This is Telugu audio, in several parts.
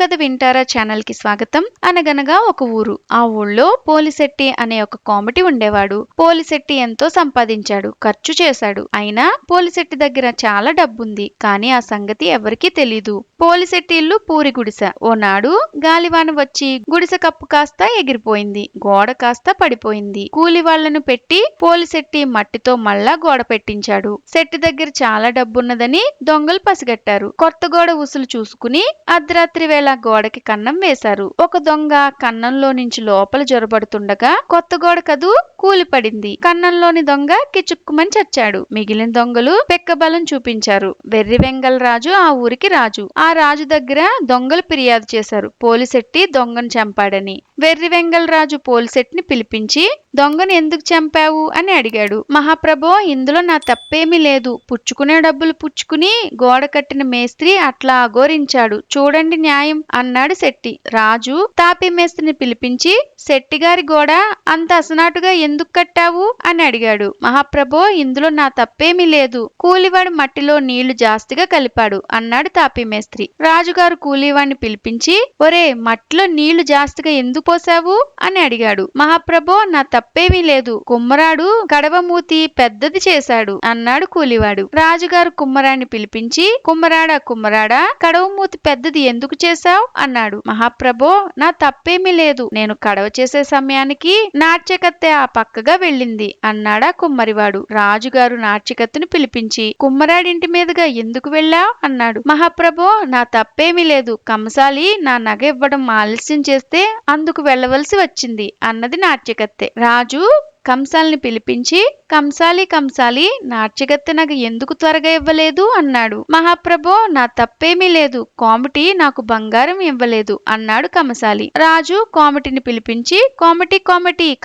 కథ వింటారా ఛానల్ కి స్వాగతం. అనగనగా ఒక ఊరు. ఆ ఊళ్ళో పోలిశెట్టి అనే ఒక కోమటి ఉండేవాడు. పోలిశెట్టి ఎంతో సంపాదించాడు, ఖర్చు చేశాడు. అయినా పోలిశెట్టి దగ్గర చాలా డబ్బుంది, కానీ ఆ సంగతి ఎవరికీ తెలీదు. పోలిశెట్టి ఇల్లు పూరి గుడిసె. ఓనాడు గాలివాన వచ్చి గుడిసె కప్పు కాస్త ఎగిరిపోయింది, గోడ కాస్త పడిపోయింది. కూలి వాళ్లను పెట్టి పోలిశెట్టి మట్టితో మళ్ళా గోడ పెట్టించాడు. శెట్టి దగ్గర చాలా డబ్బున్నదని దొంగలు పసిగట్టారు. కొత్త గోడ ఉసులు చూసుకుని అర్ధరాత్రి వేళ గోడకి కన్నం వేశారు. ఒక దొంగ కన్నంలో నుంచి లోపల జొరబడుతుండగా కొత్త గోడ కదు కూలిపడింది. కన్నంలోని దొంగ కిచుక్కుమని చచ్చాడు. మిగిలిన దొంగలు పెక్కబలం చూపించారు. వెర్రి వెంగళ రాజు ఆ ఊరికి రాజు. ఆ రాజు దగ్గర దొంగలు ఫిర్యాదు చేశారు, పోలిశెట్టి దొంగను చంపాడని. వెర్రి వెంగళ రాజు పోలిశెట్టిని పిలిపించి దొంగను ఎందుకు చంపావు అని అడిగాడు. మహాప్రభో, ఇందులో నా తప్పేమీ లేదు. పుచ్చుకునే డబ్బులు పుచ్చుకుని గోడ కట్టిన మేస్త్రి అట్లా అఘోరించాడు, చూడండి న్యాయం అన్నాడు శెట్టి. రాజు తాపీ మేస్త్రిని పిలిపించి శెట్టిగారి గోడ అంత అసనాటుగా ఎందుకు కట్టావు అని అడిగాడు. మహాప్రభో, ఇందులో నా తప్పేమీ లేదు. కూలివాడు మట్టిలో నీళ్లు జాస్తిగా కలిపాడు అన్నాడు తాపీ మేస్త్రి. రాజుగారు కూలివాడిని పిలిపించి, ఒరే, మట్టిలో నీళ్లు జాస్తిగా ఎందుకు పోసావు అని అడిగాడు. మహాప్రభో, నా తప్పేమీ లేదు. కుమ్మరాడు కడవ మూతి పెద్దది చేశాడు అన్నాడు కూలివాడు. రాజుగారు కుమ్మరాన్ని పిలిపించి, కుమ్మరాడా కడవ మూతి పెద్దది ఎందుకు చేశావు అన్నాడు. మహాప్రభో, నా తప్పేమీ లేదు. నేను కడవ చేసే సమయానికి నాట్యకత్తె ఆ పక్కగా వెళ్ళింది అన్నాడా కుమ్మరివాడు. రాజుగారు నాట్యకత్తెను పిలిపించి, కుమ్మరాడింటి మీదుగా ఎందుకు వెళ్ళావు అన్నాడు. మహాప్రభో, నా తప్పేమీ లేదు. కంసాలి నా నగ ఇవ్వడం ఆలస్యం చేస్తే అందుకు వెళ్ళవలసి వచ్చింది అన్నది నాట్యకత్తె. రాజు కంసాలిని పిలిపించి, కంసాలి నాట్యకత్తె నగ ఎందుకు త్వరగా ఇవ్వలేదు అన్నాడు. మహాప్రభో, నా తప్పేమీ లేదు. కోమటి నాకు బంగారం ఇవ్వలేదు అన్నాడు కంసాలి. రాజు కోమటిని పిలిపించి, కోమటి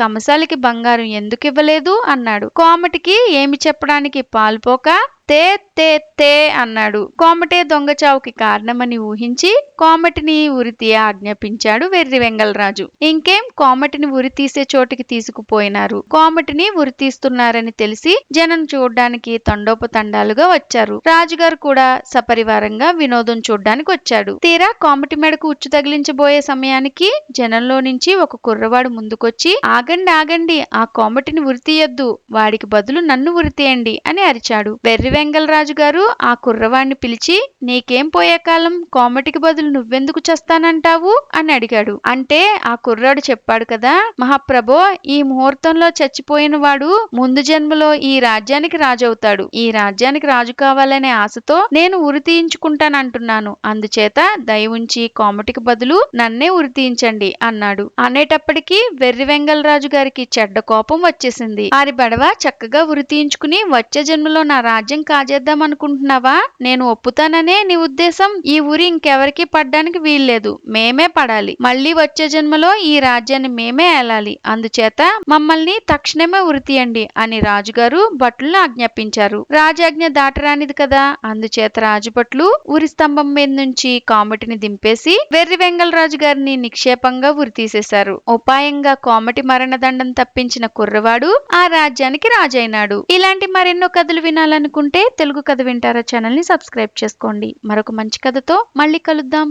కంసాలికి బంగారం ఎందుకు ఇవ్వలేదు అన్నాడు. కోమటికి ఏమి చెప్పడానికి పాలుపోక తే తే తే అన్నాడు. కోమటే దొంగచావుకి కారణమని ఊహించి కోమటిని ఉరితీయ ఆజ్ఞాపించాడు వెర్రి వెంగళరాజు. ఇంకేం, కోమటిని ఉరి తీసే చోటికి తీసుకుపోయినారు. కోమటిని ఉరి తీస్తున్నారని తెలిసి జనం చూడ్డానికి తండోపతండాలుగా వచ్చారు. రాజుగారు కూడా సపరివారంగా వినోదం చూడ్డానికి వచ్చాడు. తీరా కోమటి మెడకు ఉచ్చు తగిలించబోయే సమయానికి జనంలో నుంచి ఒక కుర్రవాడు ముందుకొచ్చి, ఆగండి, ఆ కోమటిని ఉరి తీయొద్దు, వాడికి బదులు నన్ను ఉరి తీయండి అని అరిచాడు. వెర్రి వెంగళరాజు గారు ఆ కుర్రవాణ్ణి పిలిచి, నీకేం పోయే కాలం, కోమటికి బదులు నువ్వెందుకు చస్తానంటావు అని అడిగాడు. అంటే ఆ కుర్రాడు చెప్పాడు కదా, మహాప్రభో, ఈ ముహూర్తంలో చచ్చిపోయిన వాడు ముందు జన్మలో ఈ రాజ్యానికి రాజవుతాడు. ఈ రాజ్యానికి రాజు కావాలనే ఆశతో నేను ఉరి తీయించుకుంటానంటున్నాను. అందుచేత దయ ఉంచి కోమటికి బదులు నన్నే ఉరి తీయించండి అన్నాడు. అనేటప్పటికీ వెర్రి వెంగళరాజు గారికి చెడ్డ కోపం వచ్చేసింది. ఆరి బడవ, చక్కగా ఉరి తీయించుకుని వచ్చే జన్మలో నా రాజ్యం కాజేద్దాం అనుకుంటున్నావా? నేను ఒప్పుతాననే నీ ఉద్దేశం? ఈ ఊరి ఇంకెవరికి పడ్డానికి వీల్లేదు, మేమే పడాలి. మళ్ళీ వచ్చే జన్మలో ఈ రాజ్యాన్ని మేమే ఏలాలి. అందుచేత మమ్మల్ని తక్షణమే ఉరితీయండి అని రాజుగారు భటులను ఆజ్ఞాపించారు. రాజాజ్ఞ దాటరానిది కదా, అందుచేత రాజుభట్లు ఉరి స్తంభం మీద నుంచి కోమటిని దింపేసి వెర్రి వెంగళరాజు గారిని నిక్షేపంగా ఉరి తీసేశారు. ఉపాయంగా కోమటి మరణదండం తప్పించిన కుర్రవాడు ఆ రాజ్యానికి రాజైనాడు. ఇలాంటి మరెన్నో కథలు వినాలనుకుంటే తెలుగు కథ వింటారా ఛానల్ ని సబ్స్క్రైబ్ చేసుకోండి. మరొక మంచి కథతో మళ్ళీ కలుద్దాం.